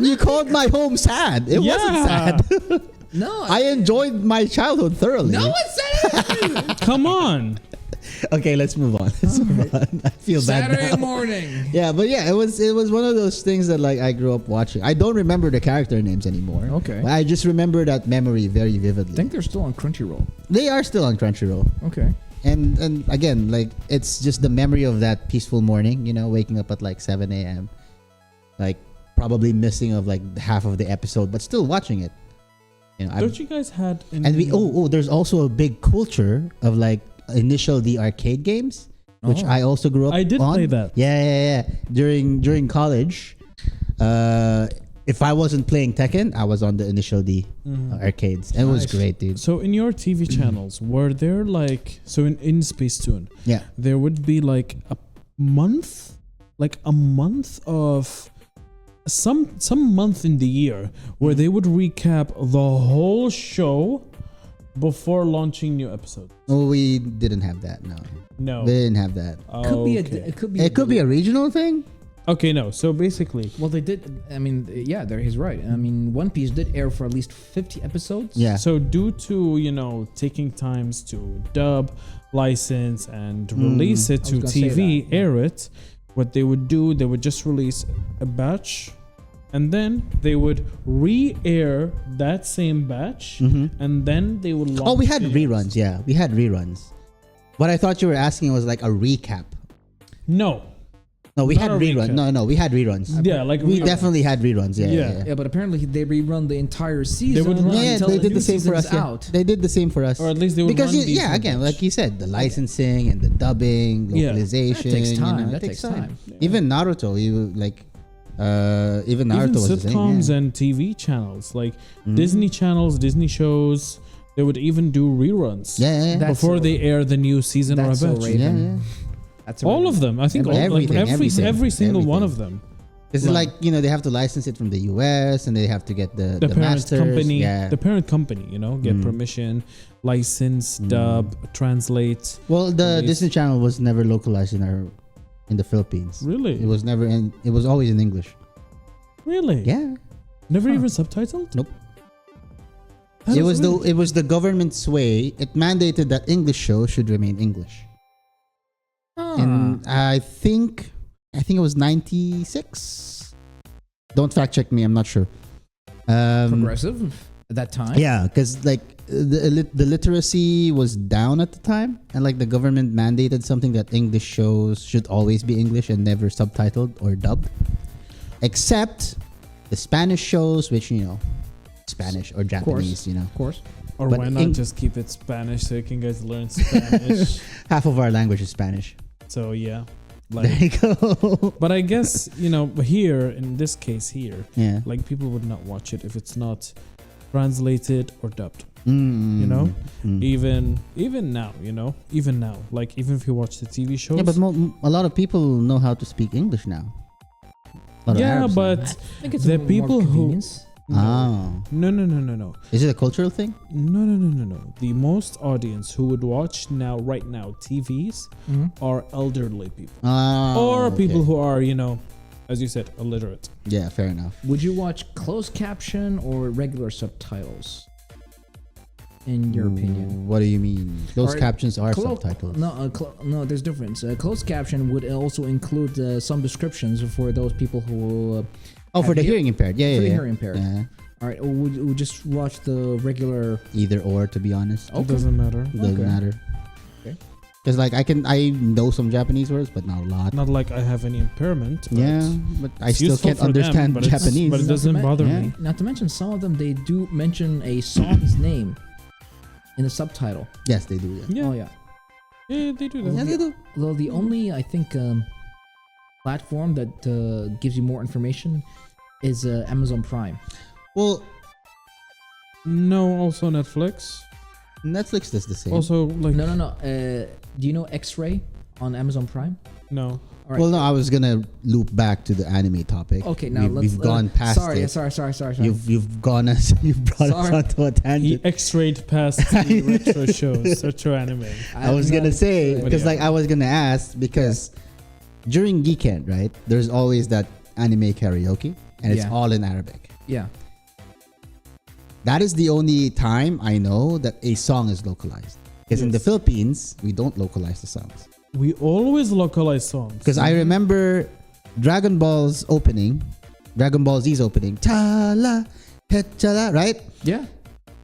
You called my home sad. It wasn't sad. No. I enjoyed my childhood thoroughly. no one said it. Come on. Okay, let's move on. Let's move on. I feel bad Saturday now. morning. Yeah, but yeah, it was one of those things that like I grew up watching. I don't remember the character names anymore. Okay. But I just remember that memory very vividly. I think they're still on Crunchyroll. They are still on Crunchyroll. Okay. And again, like it's just the memory of that peaceful morning, waking up at like 7 a.m. Like probably missing of like half of the episode, but still watching it. Don't you guys had and we there's also a big culture of like Initial D arcade games, which Oh. I also grew up I did on. play that. Yeah. During college, if I wasn't playing Tekken, I was on the Initial D arcades. And it was Nice. great, dude. So in your TV channels, were there like in Spacetoon, Yeah. there would be like a month of some month in the year where they would recap the whole show before launching new episodes. Oh, we didn't have that. No, No. we didn't have that. Could be Okay. it could be It could be a regional thing. Okay, no. So basically, Well, they did. I mean, yeah, he's right. I mean, One Piece did air for at least 50 episodes. Yeah. so due to taking times to dub, license, and release it I was to gonna say TV, that, yeah. air it, what they would do, they would just release a batch, and then they would re-air that same batch, and then they would. Oh, we had launch reruns. Yeah, we had reruns. What I thought you were asking was like a recap. No. No, we Not had a reruns. recap. No, we had reruns. Yeah, like We rerun. definitely had reruns. Yeah, Yeah. yeah. Yeah, but apparently they rerun the entire season. would run- Yeah, until they the did new the same for us. season's Yeah. out. They did the same for us. Or at least they would because run these again, batch. like you said, the licensing and the dubbing, Yeah. localization. That takes time. it That takes time. Even Naruto, even Naruto Even was the same. sitcoms Yeah. and TV channels, like Disney channels, Disney shows, they would even do reruns. Yeah. That's Before so- they air the new season or a that's so batch. Raven. Yeah. That's All of them. I think Everything, everything, every single one everything. of them. It's Wow. like they have to license it from the US and they have to get the The parent masters. company, Yeah. the parent company, get permission, license, dub, translate. Well, the release. Disney Channel was never localized in the Philippines. Really? It was never in. It was always in English. Really? Yeah. Never even subtitled? Nope. That It is was weird. it was the government's way. It mandated that English shows should remain English. And I think it was 96. Don't fact check me. I'm not sure. progressive at that time. Yeah, because like the literacy was down at the time, and like the government mandated something that English shows should always be English and never subtitled or dubbed, except the Spanish shows, which Spanish or Japanese, Of course. Or but why not in- just keep it Spanish so you can guys learn Spanish? half of our language is Spanish. So yeah. There Like, you go. but I guess, here, in this case here, Yeah. like people would not watch it if it's not translated or dubbed. Mm, mm. Even now, like even if you watch the TV shows. Yeah, but a lot of people know how to speak English now. A lot of Yeah, Arabs know. but I think it's the more people who- convenience. Oh. No. Is it a cultural thing? No. The most audience who would watch right now TVs are elderly people. Or people who are, as you said, illiterate. Yeah, fair enough. Would you watch closed caption or regular subtitles? In your opinion, what do you mean? Those captions are clo- subtitles. No, there's difference. Closed caption would also include some descriptions for those people who. For the hearing impaired. Yeah. For the hearing impaired. Yeah. All right, or would you just watch the regular? Either or, to be honest. It doesn't matter. It doesn't matter. Okay. Because I know some Japanese words, but not a lot. Not like I have any impairment. But Yeah, but I it's still useful can't for them, understand but it's- Japanese. but it doesn't bother Yeah. me. Not to mention, some of them they do mention a song's name in the subtitle. Yes, they do. Yeah. Yeah. Oh yeah. Yeah, they do that. Yeah, they do. Although the only I think platform that gives you more information is Amazon Prime. Well, No, also Netflix. Netflix does the same. Also, like No. Do you know X-Ray on Amazon Prime? no. All right. Well, no, I was gonna loop back to the anime topic. Okay, now we've gone past it. Sorry. You've gone us. You've brought us Sorry. onto a He tangent. X-rayed past the retro shows, retro anime. I was gonna say But because yeah. I was gonna ask because during Geekend, right? There's always that anime karaoke, and it's Yeah. all in Arabic. Yeah. That is the only time I know that a song is localized. Because in the Yes. Philippines, we don't localize the songs. We always localize songs. Because I remember Dragon Ball's opening, Dragon Ball Z's opening, Chala, Chala, right? Yeah.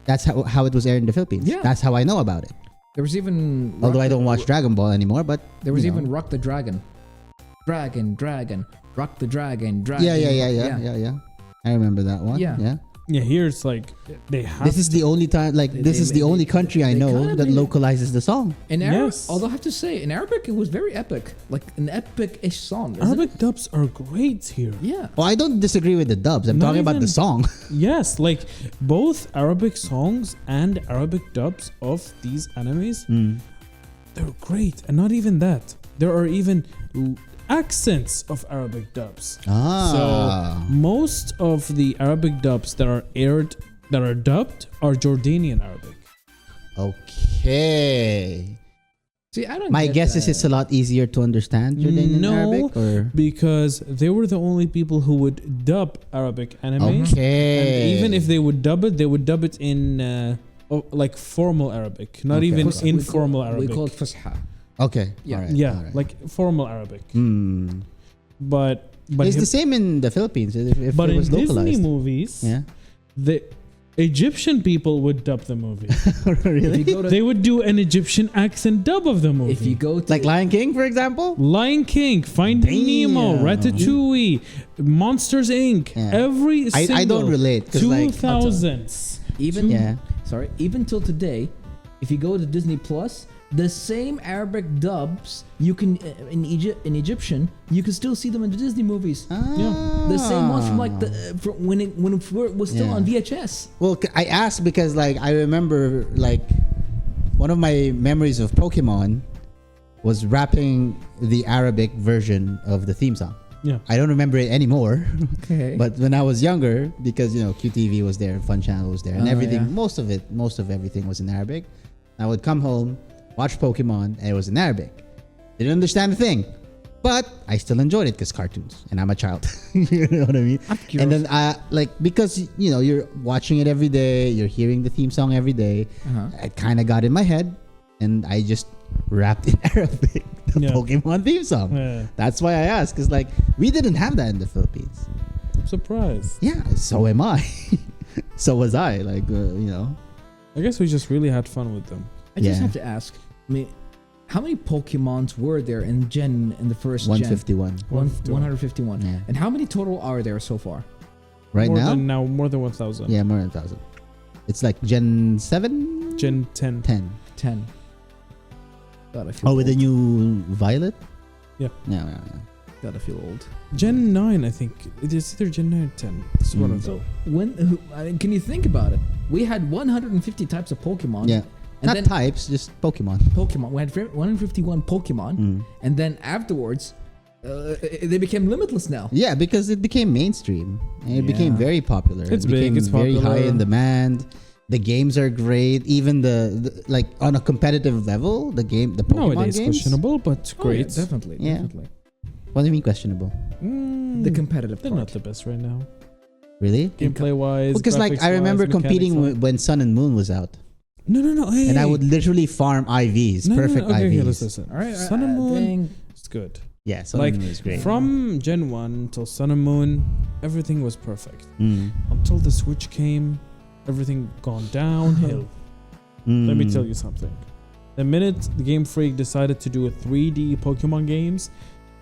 That's how it was aired in the Philippines. Yeah. That's how I know about it. There was even Although I don't watch Dragon Ball anymore, but There was you even know. Rock the Dragon. Dragon, Rock the Dragon, Dragon. Yeah. I remember that one. Yeah. Yeah, here it's like they have. This is the only time, like They- this they is the made- only country I they know kinda that made it. localizes the song. In Arabic, Yes. although I have to say, in Arabic it was very epic, like an epic-ish song. Isn't Arabic it? dubs are great here. Yeah. Well, I don't disagree with the dubs. I'm Not talking about the even- song. Yes, like both Arabic songs and Arabic dubs of these animes, they're great. And not even that, there are even accents of Arabic dubs. So most of the Arabic dubs that are dubbed are Jordanian Arabic. Okay. See, I don't. My get guess is that. it's a lot easier to understand Jordanian No. Arabic, or Because they were the only people who would dub Arabic anime. okay. And even if they would dub it, they would dub it in like formal Arabic, not Okay. even Okay. informal Arabic. We call it Fusha. Okay. Yeah. All right. Yeah, all right. like formal Arabic. But it's him- the same in the Philippines. If but it in was Disney localized. movies, Yeah. the Egyptian people would dub the movie. If Really? you go to, They would do an Egyptian accent dub of the movie. if you go to, Like Lion King, for example. Lion King, Finding Nemo, Damn. Ratatouille, Monsters Inc. Yeah. Every single I don't relate because like 2000s. even yeah. even till today, if you go to Disney Plus, the same Arabic dubs you can in Egyptian, you can still see them in the Disney movies. The same ones from like from when it was still Yeah. on VHS. Well, I asked because like I remember like one of my memories of Pokemon was rapping the Arabic version of the theme song. Yeah. I don't remember it anymore, Okay. but when I was younger, because QTV was there, Fun Channel was there, and Oh, everything, yeah. most of everything was in Arabic. I would come home, watch Pokemon, and it was in Arabic. Didn't understand a thing, but I still enjoyed it because cartoons, and I'm a child. You know what I mean? And then because you're watching it every day, you're hearing the theme song every day. It kind of got in my head, and I just rapped in Arabic the Yeah. Pokemon theme song. Yeah. That's why I asked, because like we didn't have that in the Philippines. I'm surprised. Yeah, so am I. So was I. Like I guess we just really had fun with them. I just Yeah. have to ask. I mean, how many Pokemons were there in the first 151 gen? 151. Yeah. And how many total are there so far? right now. More than 1,000. Yeah, more than 1,000. It's like Gen 7, Gen 10. 10. 10. God, I feel Oh, with the old. new Violet. Yeah. Yeah. God, I feel old. Gen 9, I think. It is either Gen 9 or 10. It's one of So them. I mean, can you think about it? We had 150 types of Pokemon. Yeah. And Not then types, just Pokemon. Pokemon. We had 151 Pokemon. And then afterwards, They became limitless now. Yeah, because it became mainstream. And it became very popular. It's it big, became it's very popular. high in demand. The games are great. Even the like on a competitive level, the Pokemon Nowadays games. questionable, but great. Oh, yeah, definitely. Yeah. Definitely. What do you mean questionable? The competitive They're part. not the best right now. Really? Gameplay wise. Because like I remember competing when Sun and Moon was out, No. Hey. and I would literally farm IVs, perfect Okay, IVs. listen. All right. Sun and Moon. Moon. It's good. Yeah, Sun Like and Moon is great. from Gen 1 till Sun and Moon, everything was perfect. Mm. Until the Switch came, everything gone downhill. Let me tell you something. The minute the Game Freak decided to do a 3D Pokemon games,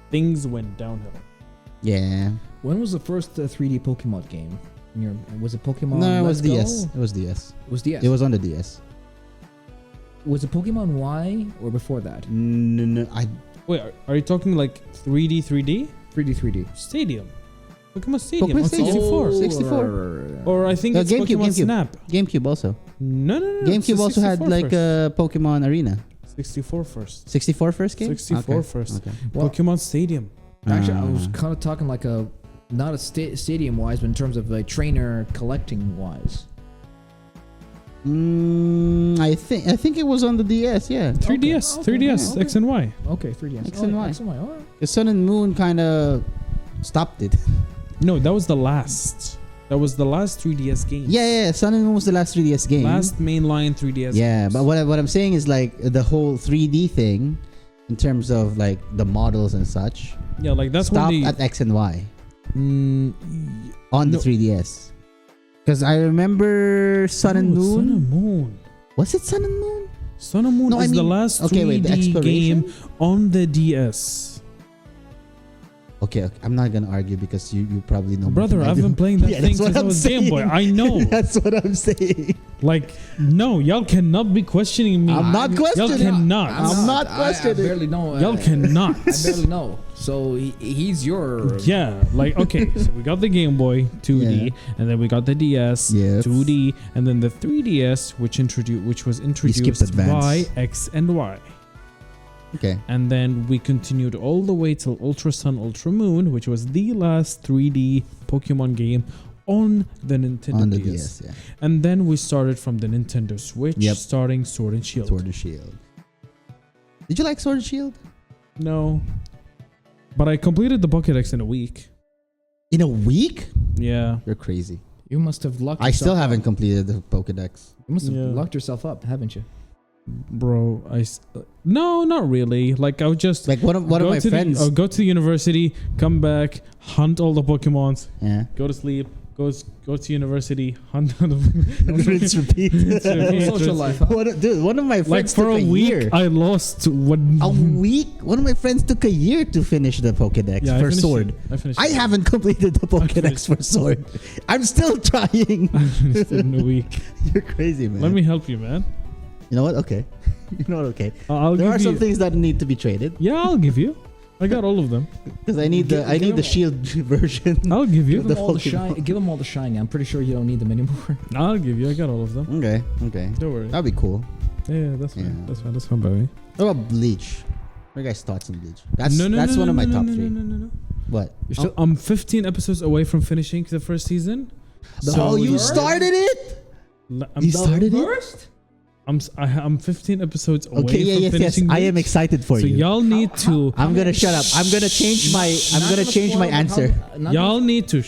things went downhill. Yeah. When was the first 3D Pokemon game? Was it Pokemon? No, it was Let's Go? DS. It was DS. It was DS. It was on the DS. Was it Pokemon Y or before that? No, Wait, are you talking like 3D 3D. Stadium? Pokemon Stadium Pokemon on Stadium. 64. 64. Or I think No, it's GameCube, Pokemon GameCube. Snap. GameCube also. No. GameCube also had like a Pokemon Arena. 64 first. 64 first game? 64 Okay. first. Okay. Well, Pokemon Stadium. actually, I was kind of talking like a not a stadium wise, but in terms of like trainer collecting wise. I think it was on the DS, yeah. 3DS. Okay, 3DS. okay. X and Y. Okay, 3DS. X and Y. X and Y. All right. The Sun and Moon kind of stopped it. No, that was the last. That was the last 3DS game. Yeah, Sun and Moon was the last 3DS game. Last mainline 3DS. Yeah, games. but what I'm saying is like the whole 3D thing, in terms of like the models and such, yeah, like that's stopped when at X and Y the. on No. the 3DS. Because I remember Sun and Moon. Sun and Moon. Was it Sun and Moon? Sun and Moon No, I is the mean- last okay, 3D wait, the exploration? game on the DS. Okay, I'm not gonna argue because you probably know. more Brother, than I I've do. been playing that Yeah, thing that's what since I I'm was Game Boy. saying. I know. That's what I'm saying. Like, no, y'all cannot be questioning me. I'm not questioning. Y'all cannot. I'm not I questioning. barely know. Y'all cannot. I barely know. So he's your. Yeah, like okay, so we got the Game Boy 2D, Yeah. and then we got the DS Yes. 2D, and then the 3DS, which was introduced Advance. by X and Y, Okay. and then we continued all the way till Ultra Sun, Ultra Moon, which was the last 3D Pokemon game on the Nintendo On the DS. DS, yeah. And then we started from the Nintendo Switch, Yep. starting Sword and Shield. Sword and Shield. Did you like Sword and Shield? No, but I completed the Pokédex in a week. In a week? Yeah. You're crazy. You must have locked. I still yourself haven't up. completed the Pokedex. You must have Yeah. locked yourself up, haven't you? Bro, no, not really. Like I would just Like one of my friends. I'll go to the university, come back, hunt all the Pokemons, Yeah. go to sleep, go to university, hunt all the Rinse, repeat. Social life. Huh? One of my friends like for took a a week. year. I lost one. A week? One of my friends took a year to finish the Pokedex Yeah, I for finished Sword. it. I finished. I it. haven't completed the Pokedex finished for Sword. I'm still trying. I finished it in a week. You're crazy, man. Let me help you, man. You know what? Okay. You know what? Okay. I'll There give are you. some things that need to be traded Yeah, I'll give you. I got all of them. because I need Give the them Shield version. I'll give you. Give them all the Pokemon. shine. Give them all the shiny. I'm pretty sure you don't need them anymore. I'll give you. I got all of them. Okay. Okay. Don't worry. That'd be cool. Yeah, that's fine. Yeah. That's fine. That's fine by me. What about Bleach? What are your guys' thoughts on Bleach? That's no, that's no, one no, of my no, top no, three. No. What? You're still, I'm 15 episodes away from finishing the first season. Oh, you First? started it? I'm, You started it? first? I'm 15 episodes away Okay, from yes. finishing. I am Bleach. excited for So you. y'all need to. I'm gonna shut up. I'm gonna change my. I'm Not gonna gonna change my spoil, but answer. Y'all need to.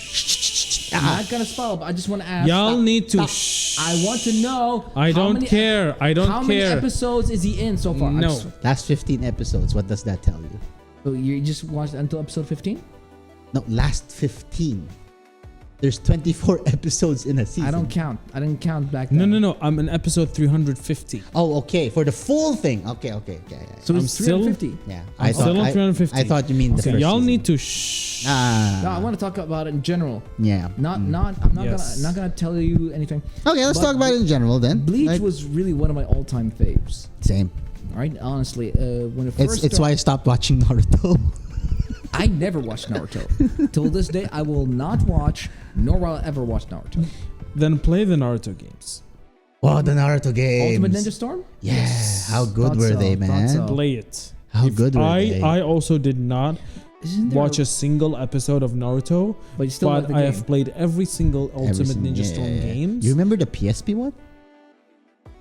I'm not gonna spoil, but I just want to ask. Y'all need to. I want to know. I how don't many- care. I don't How many care. episodes is he in so far? No. Last 15 episodes. What does that tell you? So you just watched until episode 15? No, last 15. There's 24 episodes in a season. I don't count. I didn't count back then. No. I'm in episode 350. Oh, okay. For the full thing. Okay. Yeah. So I'm it's still- 350. Yeah. I'm still on 350. I thought you mean the Okay, first y'all season. need to. No, I want to talk about it in general. Yeah. Not. I'm not Yes. gonna tell you anything. Okay, let's But talk about it in general then. Bleach Like, was really one of my all-time faves. same. All right, honestly, when it first It's why I stopped watching Naruto. I never watched Naruto. Till this day, I will not watch, nor will I ever watch Naruto. Then play the Naruto games. Oh, the Naruto games. Ultimate Ninja Storm? Yeah. How good Thought were so, they, thought man? so. Play it. How good were they? I also did not. watch a single episode of Naruto, but you still like but the I game. have played every single Ultimate Ninja Storm games. You remember the PSP one?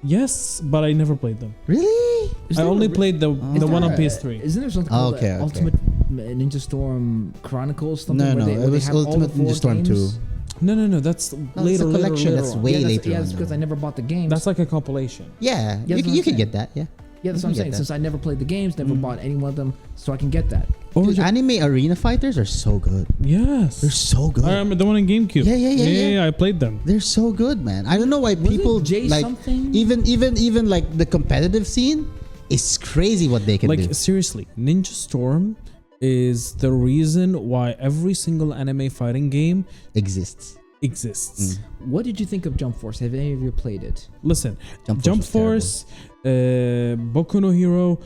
Yes, but I never played them. Really? Is I there only a- played the is one on there a- PS3. Isn't there something called Okay, okay. Ultimate Ninja Storm Chronicles? Something No, where no, where it was have all the Ultimate 4 Ninja Storm games? 2. No. That's it's a later. collection that's on. way yeah, later Yeah, on, that's because though. I never bought the games. That's like a compilation. Yeah, Yeah, that's what you I'm can get saying. that. Yeah. Yeah, that's You what I'm can saying. get Since I never played the games, never bought any one of them, so I can get that. Dude, anime arena fighters are so good. Yes. They're so good. I remember the one in GameCube. Yeah. I played them. They're so good, man. I don't know why Was people it J like something? even like the competitive scene is crazy what they can do. Like seriously, Ninja Storm is the reason why every single anime fighting game Exists. exists. What did you think of Jump Force? Have any of you played it? Listen, Jump Jump was Force, Boku no Hero,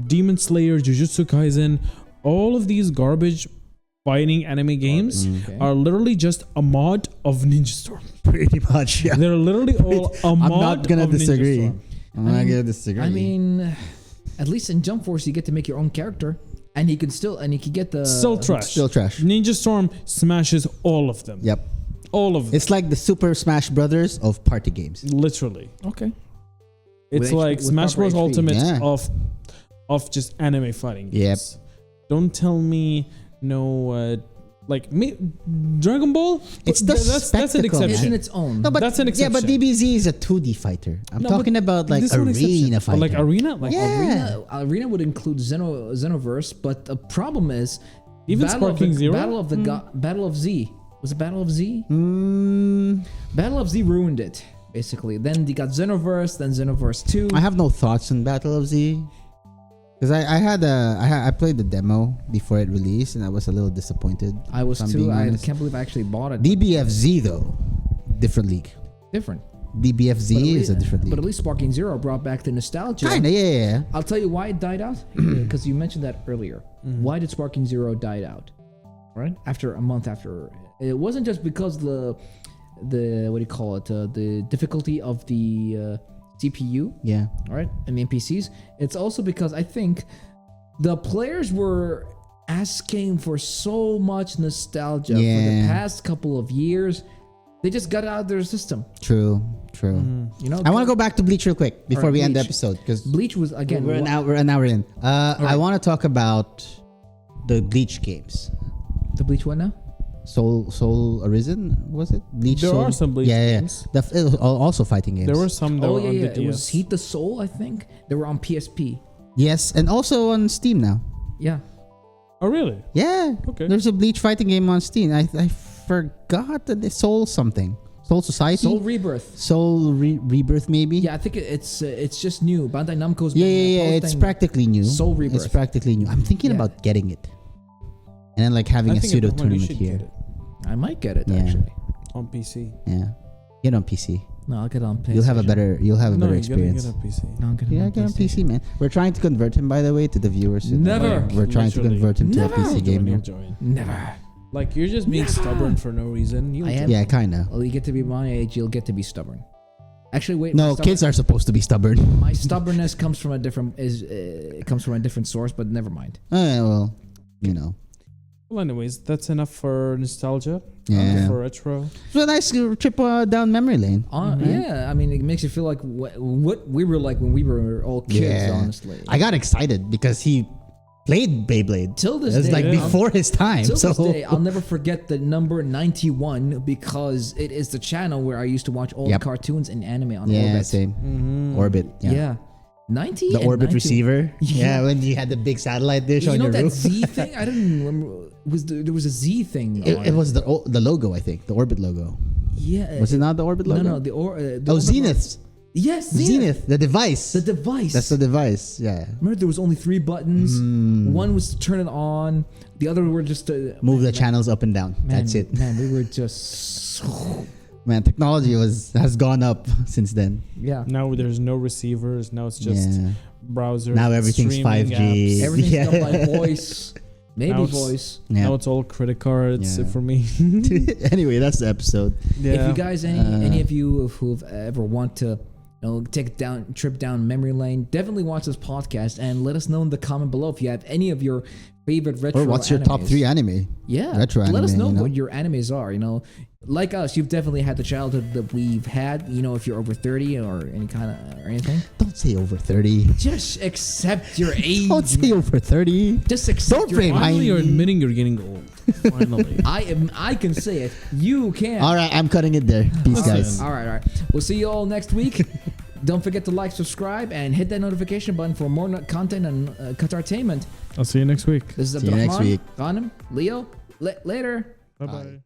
Demon Slayer, Jujutsu Kaisen, all of these garbage fighting anime games Okay. are literally just a mod of Ninja Storm. Pretty much. Yeah. They're literally all a mod not gonna of Ninja disagree. Storm. I'm not gonna disagree. I mean, at least in Jump Force, you get to make your own character, and you can get the Still trash. still trash. Ninja Storm smashes all of them. Yep. All of them. It's like the Super Smash Brothers of party games. Literally. Okay. It's With like with Smash proper Bros. HP. Ultimate Yeah. of just anime fighting games. Yep. Don't tell me no Dragon Ball. It's the that's an spectacle, It's exception. in its own. No, but That's an yeah, but exception. DBZ is a 2D fighter. I'm No, talking but about like this is an exception. arena But fighter. like arena, like Yeah. Arena would include Xenoverse, but the problem is Even Sparking Zero. Battle of Z. Was it Battle of Z? Mm, Battle of Z ruined it, basically. Then you got Xenoverse, then Xenoverse 2. I have no thoughts on Battle of Z because I played the demo before it released and I was a little disappointed. I was if I'm too. being I honest. can't believe I actually bought it. DBFZ though, different league. Different. DBFZ But at is a least- different But at league. least Sparking Zero brought back the nostalgia. Kinda, yeah. I'll tell you why it died out, because you mentioned that earlier. Why did Sparking Zero died out? Right after a month after, it wasn't just because the what do you call it? The difficulty of the CPU, Yeah. all right, I mean PCs. It's also because I think the players were asking for so much nostalgia for the Yeah. past couple of years. They just got it out of their system. True. You know, I want to go back to Bleach real quick before Alright, we end the Bleach. episode because Bleach was again. we're an hour in. I want to talk about the Bleach games. The Bleach what now? Soul Arisen, was it? Bleach There Soul? are some Bleach games. It was also fighting games. There were some that Oh were yeah, on yeah. the DS. It was Heat the Soul, I think. They were on PSP. Yes, and also on Steam now. Yeah. Oh really? Yeah. Okay. There's a Bleach fighting game on Steam. I forgot that it's Soul something. Soul Society? Soul Rebirth. Soul Rebirth maybe? Yeah, I think it's just new. Bandai Namco's Yeah, been It's posting- practically new. Soul Rebirth. It's practically new. I'm thinking Yeah. about getting it. And then like having I a think pseudo at that point you tournament should here. get it I might get it Yeah. actually. on PC. Yeah. Get on PC. No, I'll get it on PlayStation. You'll have a better No, better you gotta experience. get a PC. No, I'll get it Yeah, on get on PlayStation. PC, man. We're trying to convert him, by the way, to the viewers. Never. We're trying to Literally. convert him to a Never. PC You'll join, gamer. you'll join. Never. Like you're just being stubborn for no reason. I am. Yeah, kind of. Well, you get to be my age, you'll get to be stubborn. Actually, wait. No, kids are supposed to be stubborn. My stubbornness comes from a different comes from a different source, but never mind. Well, you know. Well, anyways, that's enough for nostalgia. Yeah. For retro. It's a nice trip down memory lane. Yeah, I mean, it makes you feel like what we were like when we were all kids. Yeah. Honestly, I got excited because he played Beyblade. till this It was day, like yeah. before his time. Till So this day, I'll never forget the number 91 because it is the channel where I used to watch all Yep. the cartoons and anime on yeah, Orbit. same. Orbit. Yeah. Yeah. 90 The and Orbit 90. receiver. Yeah. Yeah, when you had the big satellite dish You on know your that roof. Z thing? I don't remember. There was a Z thing. on It was the logo, I think. The Orbit logo. Yeah. Was it not the Orbit logo? No, the Orbit Zenith. Yes, Zenith. The device. The device. That's the device. Yeah. Remember, there was only 3 buttons. One was to turn it on. The other were just to Move the channels up and down. That's it. Man, we were just Man, technology has gone up since then. yeah. Now there's no receivers. Now it's just Yeah. browsers. Now everything's streaming 5G. apps. Everything's Yeah. done by voice. Maybe Now it's- voice. Yeah. Now it's all credit cards Yeah. for me. Anyway, that's the episode. Yeah. If you guys, any of you who've ever want to take a trip down memory lane, definitely watch this podcast and let us know in the comment below if you have any of your favorite retro Or what's your top animes. 3 anime? Yeah, retro let us anime, know you know? what your animes are. Like us, you've definitely had the childhood that we've had. If you're over 30 or anything, Don't say over 30. just accept your age. Don't say over 30. Just accept Don't your bring age. my- Finally, you're admitting you're getting old. Finally. I can say it. You can. All right, I'm cutting it there. Peace, Listen. guys. All right. We'll see you all next week. Don't forget to like, subscribe, and hit that notification button for more content on Qatartainment. I'll see you next week. This is See you next Abdurrahman, week. Ghanem, Leo. Later. Bye bye.